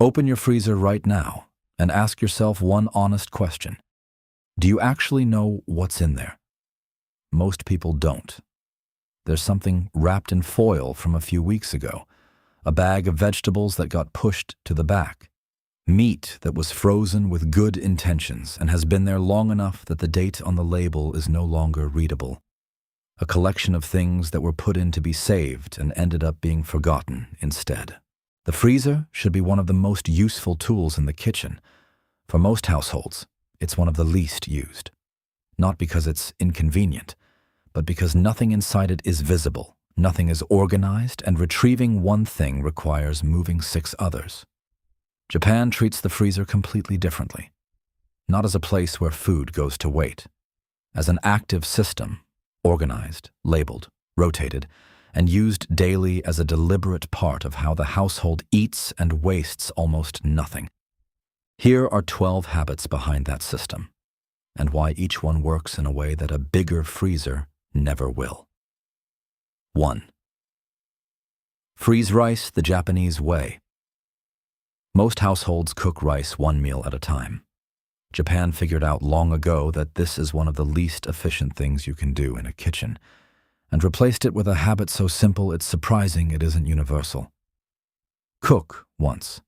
Open your freezer right now and ask yourself one honest question. Do you actually know what's in there? Most people don't. There's something wrapped in foil from a few weeks ago, a bag of vegetables that got pushed to the back, meat that was frozen with good intentions and has been there long enough that the date on the label is no longer readable, a collection of things that were put in to be saved and ended up being forgotten instead. The freezer should be one of the most useful tools in the kitchen. For most households, it's one of the least used. Not because it's inconvenient, but because nothing inside it is visible, nothing is organized, and retrieving one thing requires moving 6 others. Japan treats the freezer completely differently. Not as a place where food goes to wait. As an active system, organized, labeled, rotated, and used daily as a deliberate part of how the household eats and wastes almost nothing. Here are 12 habits behind that system, and why each one works in a way that a bigger freezer never will. 1. Freeze rice the Japanese way. Most households cook rice one meal at a time. Japan figured out long ago that this is one of the least efficient things you can do in a kitchen, and replaced it with a habit so simple it's surprising it isn't universal. Cook once,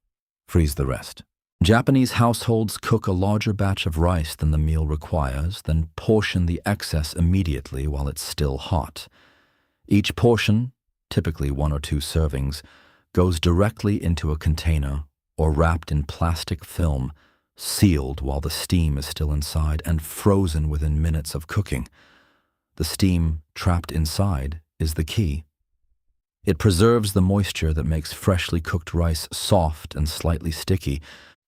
freeze the rest. Japanese households cook a larger batch of rice than the meal requires, then portion the excess immediately while it's still hot. Each portion, typically 1 or 2 servings, goes directly into a container or wrapped in plastic film, sealed while the steam is still inside and frozen within minutes of cooking. The steam trapped inside is the key. It preserves the moisture that makes freshly cooked rice soft and slightly sticky.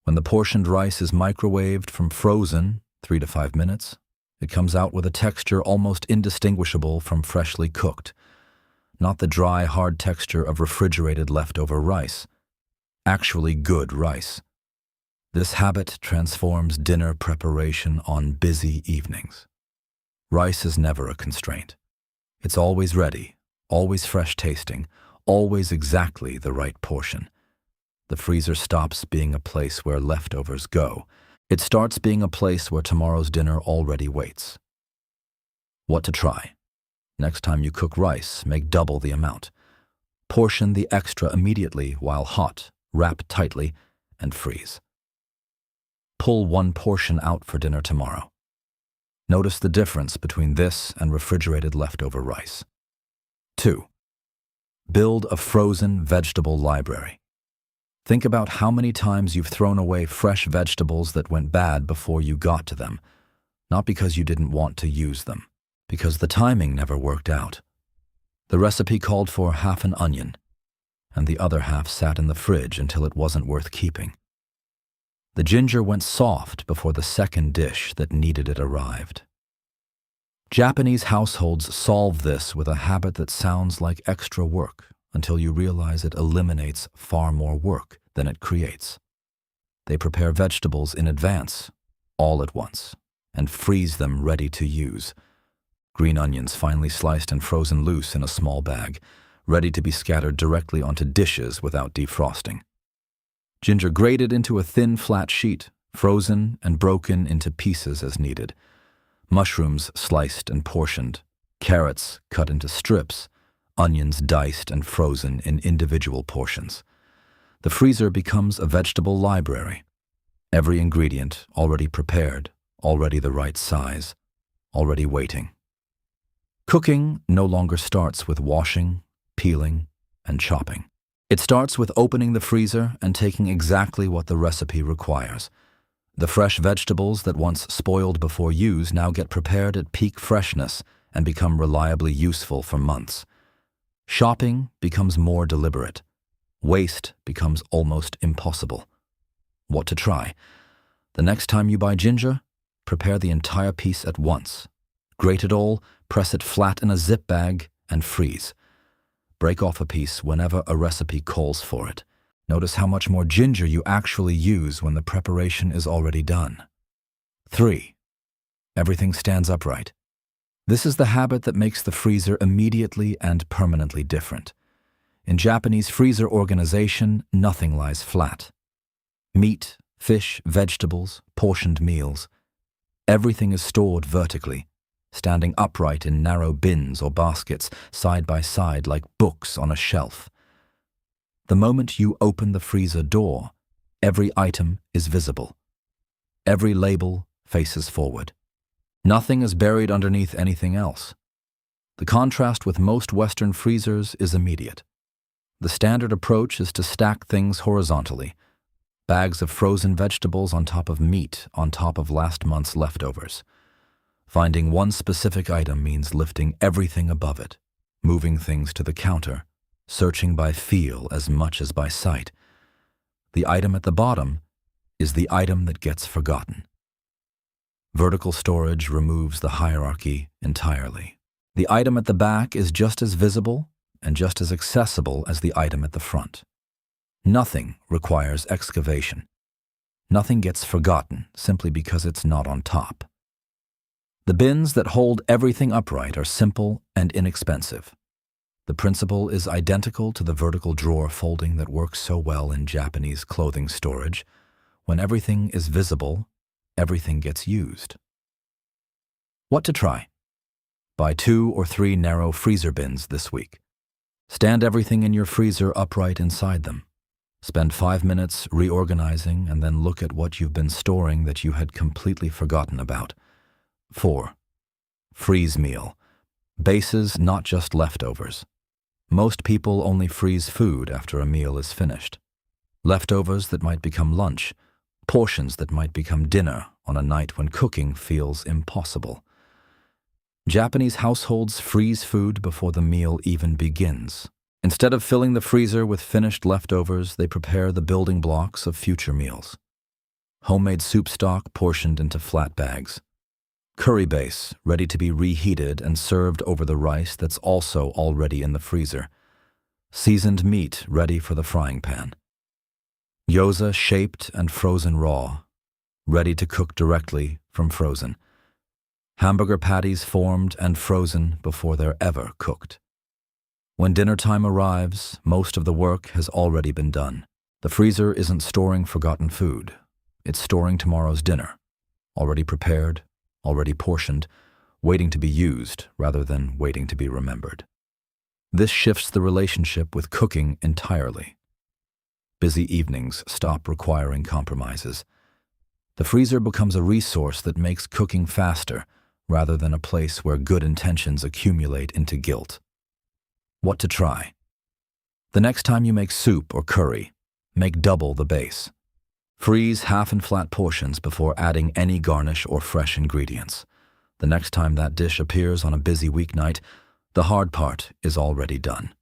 When the portioned rice is microwaved from frozen, 3 to 5 minutes, it comes out with a texture almost indistinguishable from freshly cooked. Not the dry, hard texture of refrigerated leftover rice. Actually good rice. This habit transforms dinner preparation on busy evenings. Rice is never a constraint. It's always ready, always fresh tasting, always exactly the right portion. The freezer stops being a place where leftovers go. It starts being a place where tomorrow's dinner already waits. What to try? Next time you cook rice, make double the amount. Portion the extra immediately while hot, wrap tightly, and freeze. Pull 1 portion out for dinner tomorrow. Notice the difference between this and refrigerated leftover rice. 2. Build a frozen vegetable library. Think about how many times you've thrown away fresh vegetables that went bad before you got to them, not because you didn't want to use them, because the timing never worked out. The recipe called for half an onion, and the other half sat in the fridge until it wasn't worth keeping. The ginger went soft before the second dish that needed it arrived. Japanese households solve this with a habit that sounds like extra work until you realize it eliminates far more work than it creates. They prepare vegetables in advance, all at once, and freeze them ready to use. Green onions finely sliced and frozen loose in a small bag, ready to be scattered directly onto dishes without defrosting. Ginger grated into a thin, flat sheet, frozen and broken into pieces as needed. Mushrooms sliced and portioned, carrots cut into strips, onions diced and frozen in individual portions. The freezer becomes a vegetable library. Every ingredient already prepared, already the right size, already waiting. Cooking no longer starts with washing, peeling, and chopping. It starts with opening the freezer and taking exactly what the recipe requires. The fresh vegetables that once spoiled before use now get prepared at peak freshness and become reliably useful for months. Shopping becomes more deliberate. Waste becomes almost impossible. What to try? The next time you buy ginger, prepare the entire piece at once. Grate it all, press it flat in a zip bag, and freeze. Break off a piece whenever a recipe calls for it. Notice how much more ginger you actually use when the preparation is already done. 3. Everything stands upright. This is the habit that makes the freezer immediately and permanently different. In Japanese freezer organization, nothing lies flat. Meat, fish, vegetables, portioned meals. Everything is stored vertically, standing upright in narrow bins or baskets, side by side like books on a shelf. The moment you open the freezer door, every item is visible. Every label faces forward. Nothing is buried underneath anything else. The contrast with most Western freezers is immediate. The standard approach is to stack things horizontally. Bags of frozen vegetables on top of meat on top of last month's leftovers. Finding one specific item means lifting everything above it, moving things to the counter, searching by feel as much as by sight. The item at the bottom is the item that gets forgotten. Vertical storage removes the hierarchy entirely. The item at the back is just as visible and just as accessible as the item at the front. Nothing requires excavation. Nothing gets forgotten simply because it's not on top. The bins that hold everything upright are simple and inexpensive. The principle is identical to the vertical drawer folding that works so well in Japanese clothing storage. When everything is visible, everything gets used. What to try? Buy 2 or 3 narrow freezer bins this week. Stand everything in your freezer upright inside them. Spend 5 minutes reorganizing and then look at what you've been storing that you had completely forgotten about. 4. Freeze meal. Bases, not just leftovers. Most people only freeze food after a meal is finished. Leftovers that might become lunch, portions that might become dinner on a night when cooking feels impossible. Japanese households freeze food before the meal even begins. Instead of filling the freezer with finished leftovers, they prepare the building blocks of future meals. Homemade soup stock portioned into flat bags. Curry base ready to be reheated and served over the rice that's also already in the freezer. Seasoned meat ready for the frying pan. Gyoza shaped and frozen raw, ready to cook directly from frozen. Hamburger patties formed and frozen before they're ever cooked. When dinner time arrives, most of the work has already been done. The freezer isn't storing forgotten food. It's storing tomorrow's dinner, already prepared, already portioned, waiting to be used rather than waiting to be remembered. This shifts the relationship with cooking entirely. Busy evenings stop requiring compromises. The freezer becomes a resource that makes cooking faster rather than a place where good intentions accumulate into guilt. What to try? The next time you make soup or curry, make double the base. Freeze half and flat portions before adding any garnish or fresh ingredients. The next time that dish appears on a busy weeknight, the hard part is already done.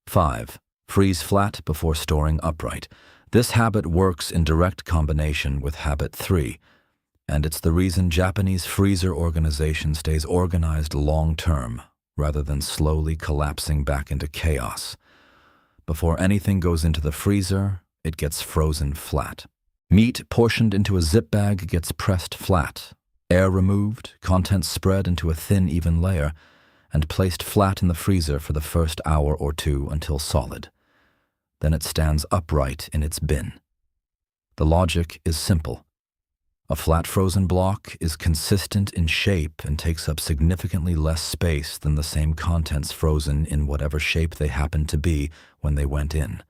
5. Freeze flat before storing upright. This habit works in direct combination with habit 3, and it's the reason Japanese freezer organization stays organized long-term rather than slowly collapsing back into chaos. Before anything goes into the freezer, it gets frozen flat. Meat portioned into a zip bag gets pressed flat, air removed, contents spread into a thin, even layer, and placed flat in the freezer for the first hour or 2 until solid. Then it stands upright in its bin. The logic is simple. A flat frozen block is consistent in shape and takes up significantly less space than the same contents frozen in whatever shape they happened to be when they went in.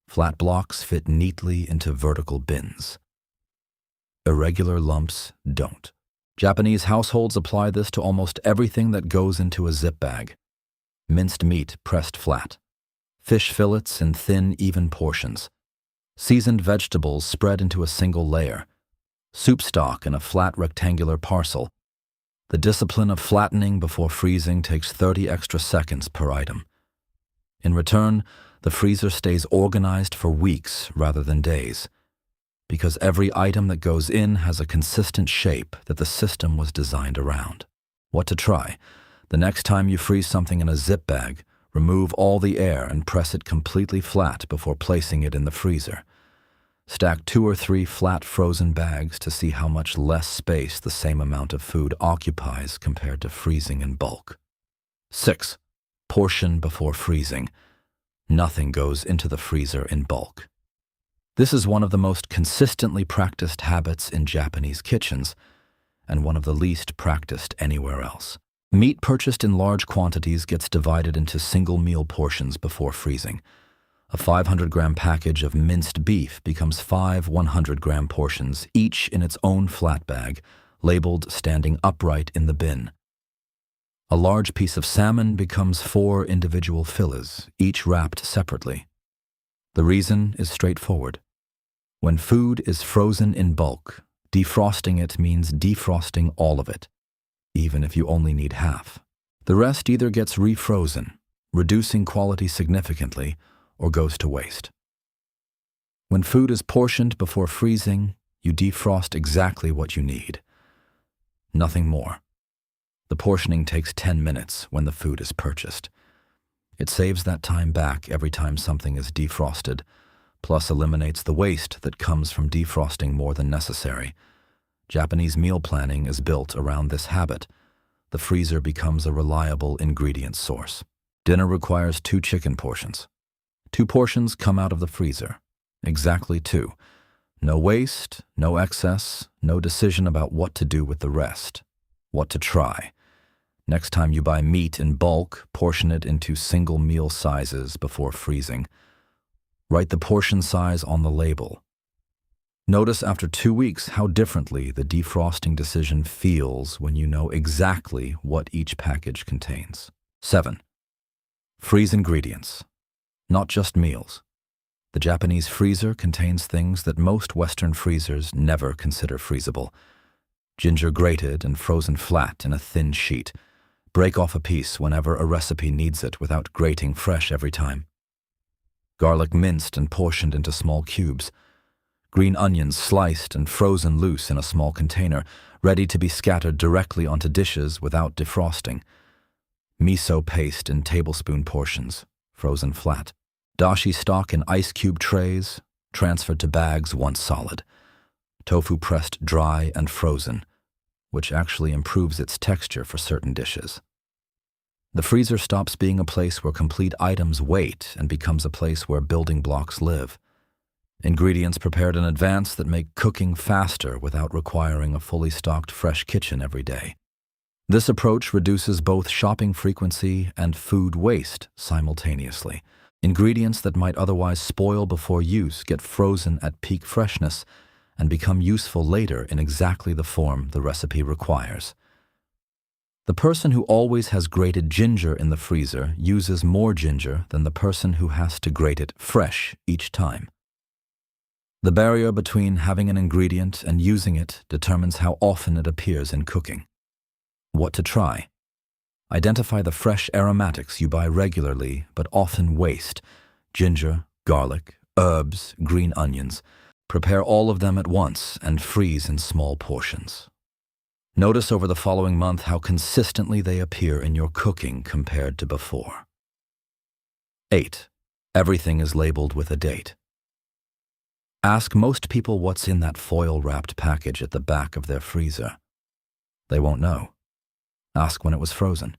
Flat blocks fit neatly into vertical bins. Irregular lumps don't. Japanese households apply this to almost everything that goes into a zip bag. Minced meat pressed flat. Fish fillets in thin, even portions. Seasoned vegetables spread into a single layer. Soup stock in a flat rectangular parcel. The discipline of flattening before freezing takes 30 extra seconds per item. In return, the freezer stays organized for weeks rather than days, because every item that goes in has a consistent shape that the system was designed around. What to try? The next time you freeze something in a zip bag, remove all the air and press it completely flat before placing it in the freezer. Stack 2 or 3 flat frozen bags to see how much less space the same amount of food occupies compared to freezing in bulk. 6. Portion before freezing. Nothing goes into the freezer in bulk. This is one of the most consistently practiced habits in Japanese kitchens, and one of the least practiced anywhere else. Meat purchased in large quantities gets divided into single meal portions before freezing. A 500-gram package of minced beef becomes 5 100-gram portions, each in its own flat bag, labeled standing upright in the bin. A large piece of salmon becomes 4 individual fillets, each wrapped separately. The reason is straightforward. When food is frozen in bulk, defrosting it means defrosting all of it, even if you only need half. The rest either gets refrozen, reducing quality significantly, or goes to waste. When food is portioned before freezing, you defrost exactly what you need. Nothing more. The portioning takes 10 minutes when the food is purchased. It saves that time back every time something is defrosted, plus eliminates the waste that comes from defrosting more than necessary. Japanese meal planning is built around this habit. The freezer becomes a reliable ingredient source. Dinner requires 2 chicken portions. 2 portions come out of the freezer. Exactly 2. No waste, no excess, no decision about what to do with the rest. What to try. Next time you buy meat in bulk, portion it into single meal sizes before freezing. Write the portion size on the label. Notice after 2 weeks how differently the defrosting decision feels when you know exactly what each package contains. 7. Freeze ingredients. Not just meals. The Japanese freezer contains things that most Western freezers never consider freezable. Ginger grated and frozen flat in a thin sheet. Break off a piece whenever a recipe needs it without grating fresh every time. Garlic minced and portioned into small cubes. Green onions sliced and frozen loose in a small container, ready to be scattered directly onto dishes without defrosting. Miso paste in tablespoon portions, frozen flat. Dashi stock in ice cube trays, transferred to bags once solid. Tofu pressed dry and frozen, which actually improves its texture for certain dishes. The freezer stops being a place where complete items wait and becomes a place where building blocks live. Ingredients prepared in advance that make cooking faster without requiring a fully stocked fresh kitchen every day. This approach reduces both shopping frequency and food waste simultaneously. Ingredients that might otherwise spoil before use get frozen at peak freshness and become useful later in exactly the form the recipe requires. The person who always has grated ginger in the freezer uses more ginger than the person who has to grate it fresh each time. The barrier between having an ingredient and using it determines how often it appears in cooking. What to try? Identify the fresh aromatics you buy regularly but often waste: ginger, garlic, herbs, green onions. Prepare all of them at once and freeze in small portions. Notice over the following month how consistently they appear in your cooking compared to before. 8. Everything is labeled with a date. Ask most people what's in that foil-wrapped package at the back of their freezer. They won't know. Ask when it was frozen.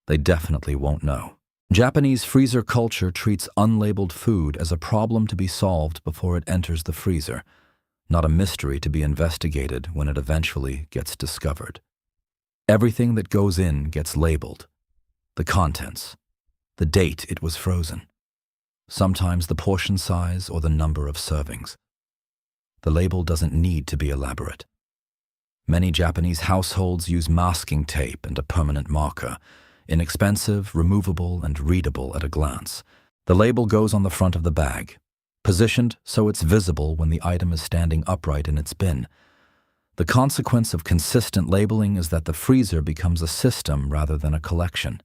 They definitely won't know. Japanese freezer culture treats unlabeled food as a problem to be solved before it enters the freezer, not a mystery to be investigated when it eventually gets discovered. Everything that goes in gets labeled. The contents, the date it was frozen, sometimes the portion size or the number of servings. The label doesn't need to be elaborate. Many Japanese households use masking tape and a permanent marker, inexpensive, removable, and readable at a glance. The label goes on the front of the bag, positioned so it's visible when the item is standing upright in its bin. The consequence of consistent labeling is that the freezer becomes a system rather than a collection.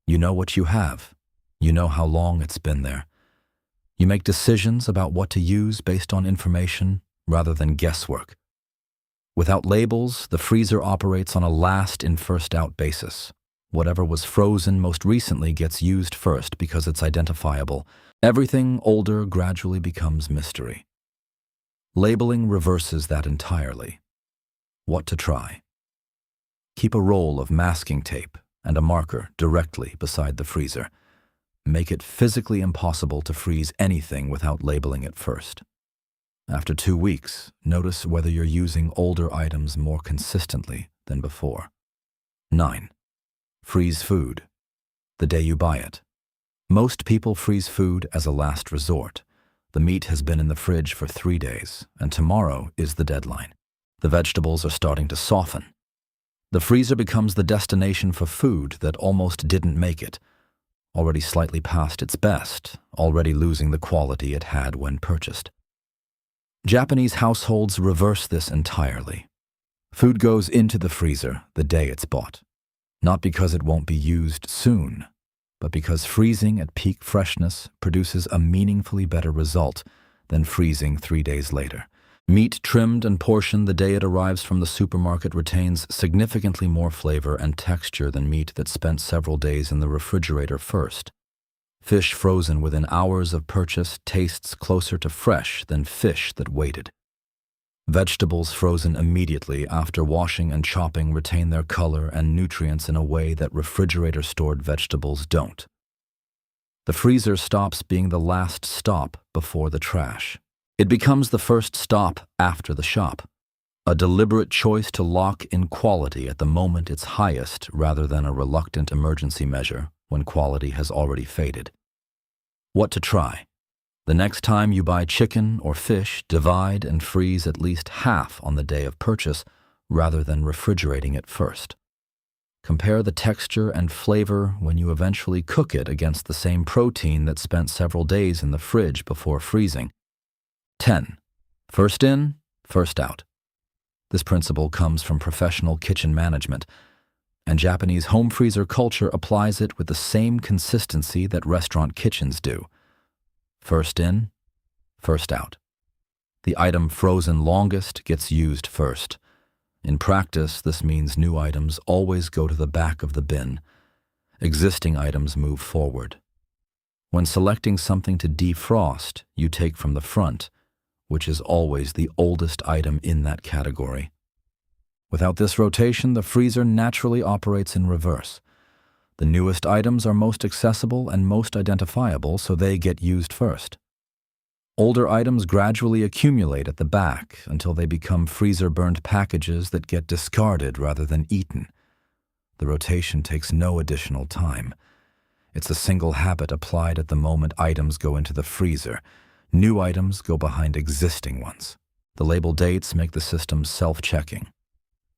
You know what you have. You know how long it's been there. You make decisions about what to use based on information rather than guesswork. Without labels, the freezer operates on a last-in, first-out basis. Whatever was frozen most recently gets used first because it's identifiable. Everything older gradually becomes mystery. Labeling reverses that entirely. What to try? Keep a roll of masking tape and a marker directly beside the freezer. make it physically impossible to freeze anything without labeling it first. After 2 weeks, notice whether you're using older items more consistently than before. 9. Freeze food the day you buy it. Most people freeze food as a last resort. The meat has been in the fridge for 3 days, and tomorrow is the deadline. The vegetables are starting to soften. The freezer becomes the destination for food that almost didn't make it, already slightly past its best, already losing the quality it had when purchased. Japanese households reverse this entirely. Food goes into the freezer the day it's bought, not because it won't be used soon, but because freezing at peak freshness produces a meaningfully better result than freezing 3 days later. Meat trimmed and portioned the day it arrives from the supermarket retains significantly more flavor and texture than meat that spent several days in the refrigerator first. Fish frozen within hours of purchase tastes closer to fresh than fish that waited. Vegetables frozen immediately after washing and chopping retain their color and nutrients in a way that refrigerator-stored vegetables don't. The freezer stops being the last stop before the trash. It becomes the first stop after the shop, a deliberate choice to lock in quality at the moment it's highest rather than a reluctant emergency measure when quality has already faded. What to try? The next time you buy chicken or fish, divide and freeze at least half on the day of purchase rather than refrigerating it first. Compare the texture and flavor when you eventually cook it against the same protein that spent several days in the fridge before freezing. 10. First in, first out. This principle comes from professional kitchen management, and Japanese home freezer culture applies it with the same consistency that restaurant kitchens do. First in, first out. The item frozen longest gets used first. In practice, this means new items always go to the back of the bin. Existing items move forward. When selecting something to defrost, you take from the front, which is always the oldest item in that category. Without this rotation, the freezer naturally operates in reverse. The newest items are most accessible and most identifiable, so they get used first. Older items gradually accumulate at the back until they become freezer-burned packages that get discarded rather than eaten. The rotation takes no additional time. It's a single habit applied at the moment items go into the freezer. New items go behind existing ones. The label dates make the system self-checking.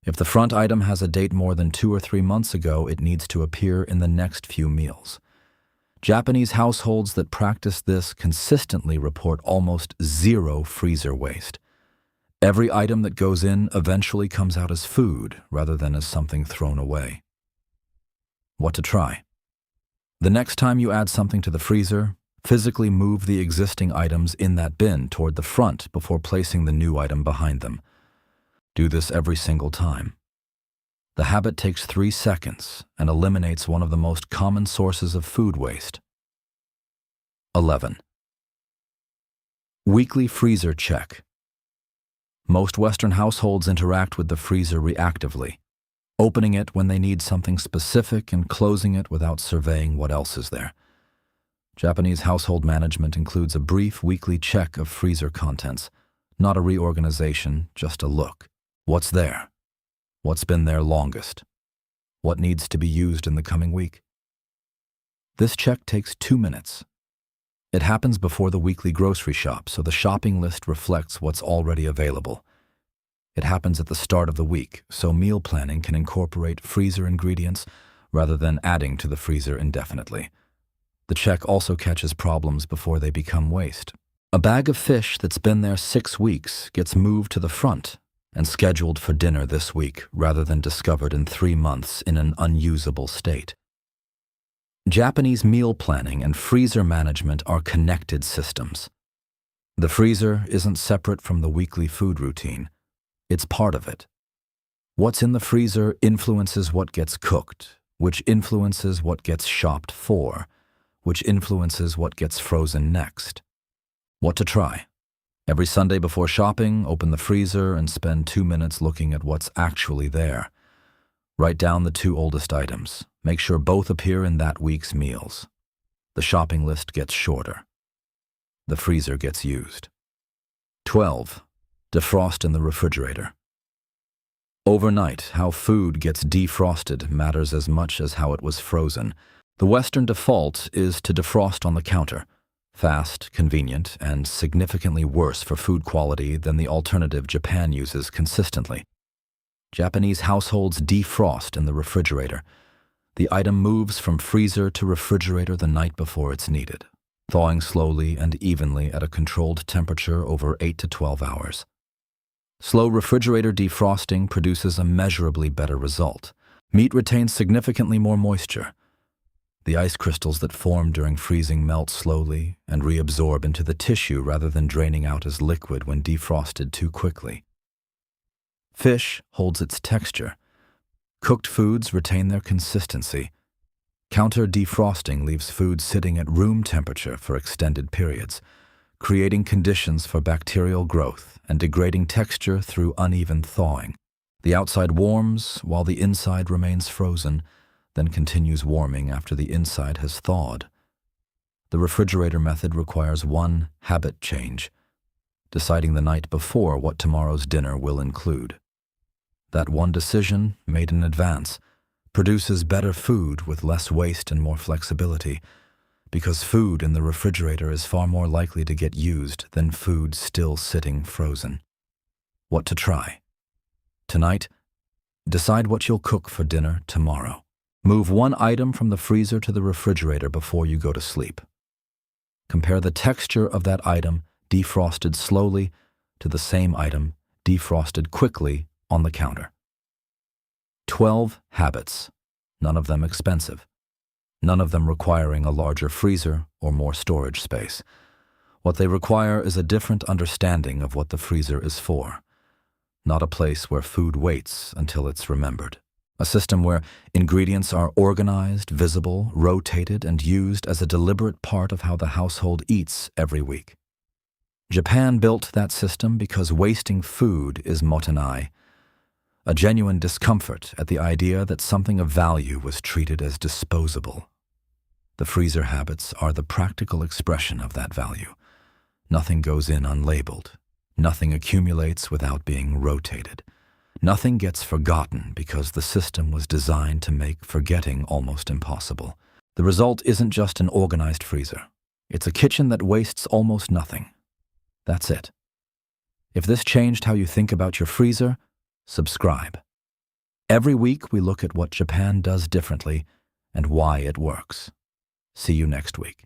If the front item has a date more than 2 or 3 months ago, it needs to appear in the next few meals. Japanese households that practice this consistently report almost zero freezer waste. Every item that goes in eventually comes out as food rather than as something thrown away. What to try? The next time you add something to the freezer, physically move the existing items in that bin toward the front before placing the new item behind them. Do this every single time. The habit takes 3 seconds and eliminates one of the most common sources of food waste. 11. Weekly freezer check. Most Western households interact with the freezer reactively, opening it when they need something specific and closing it without surveying what else is there. Japanese household management includes a brief weekly check of freezer contents, not a reorganization, just a look. What's there? What's been there longest? What needs to be used in the coming week? This check takes 2 minutes. It happens before the weekly grocery shop, so the shopping list reflects what's already available. It happens at the start of the week, so meal planning can incorporate freezer ingredients rather than adding to the freezer indefinitely. The check also catches problems before they become waste. A bag of fish that's been there 6 weeks gets moved to the front and scheduled for dinner this week rather than discovered in 3 months in an unusable state. Japanese meal planning and freezer management are connected systems. The freezer isn't separate from the weekly food routine. It's part of it. What's in the freezer influences what gets cooked, which influences what gets shopped for, which influences what gets frozen next. What to try? Every Sunday before shopping, open the freezer and spend 2 minutes looking at what's actually there. Write down the 2 oldest items. Make sure both appear in that week's meals. The shopping list gets shorter. The freezer gets used. 12. Defrost in the refrigerator. Overnight, how food gets defrosted matters as much as how it was frozen. The Western default is to defrost on the counter. Fast, convenient, and significantly worse for food quality than the alternative Japan uses consistently. Japanese households defrost in the refrigerator. The item moves from freezer to refrigerator the night before it's needed, thawing slowly and evenly at a controlled temperature over 8 to 12 hours. Slow refrigerator defrosting produces a measurably better result. Meat retains significantly more moisture. The ice crystals that form during freezing melt slowly and reabsorb into the tissue rather than draining out as liquid when defrosted too quickly. Fish holds its texture. Cooked foods retain their consistency. Counter defrosting leaves food sitting at room temperature for extended periods, creating conditions for bacterial growth and degrading texture through uneven thawing. The outside warms while the inside remains frozen, then continues warming after the inside has thawed. The refrigerator method requires one habit change: deciding the night before what tomorrow's dinner will include. That one decision, made in advance, produces better food with less waste and more flexibility, because food in the refrigerator is far more likely to get used than food still sitting frozen. What to try? Tonight, decide what you'll cook for dinner tomorrow. Move one item from the freezer to the refrigerator before you go to sleep. Compare the texture of that item defrosted slowly to the same item defrosted quickly on the counter. 12 habits, none of them expensive, none of them requiring a larger freezer or more storage space. What they require is a different understanding of what the freezer is for, not a place where food waits until it's remembered. A system where ingredients are organized, visible, rotated, and used as a deliberate part of how the household eats every week. Japan built that system because wasting food is motenai, a genuine discomfort at the idea that something of value was treated as disposable. The freezer habits are the practical expression of that value. Nothing goes in unlabeled. Nothing accumulates without being rotated. Nothing gets forgotten because the system was designed to make forgetting almost impossible. The result isn't just an organized freezer. It's a kitchen that wastes almost nothing. That's it. If this changed how you think about your freezer, subscribe. Every week we look at what Japan does differently and why it works. See you next week.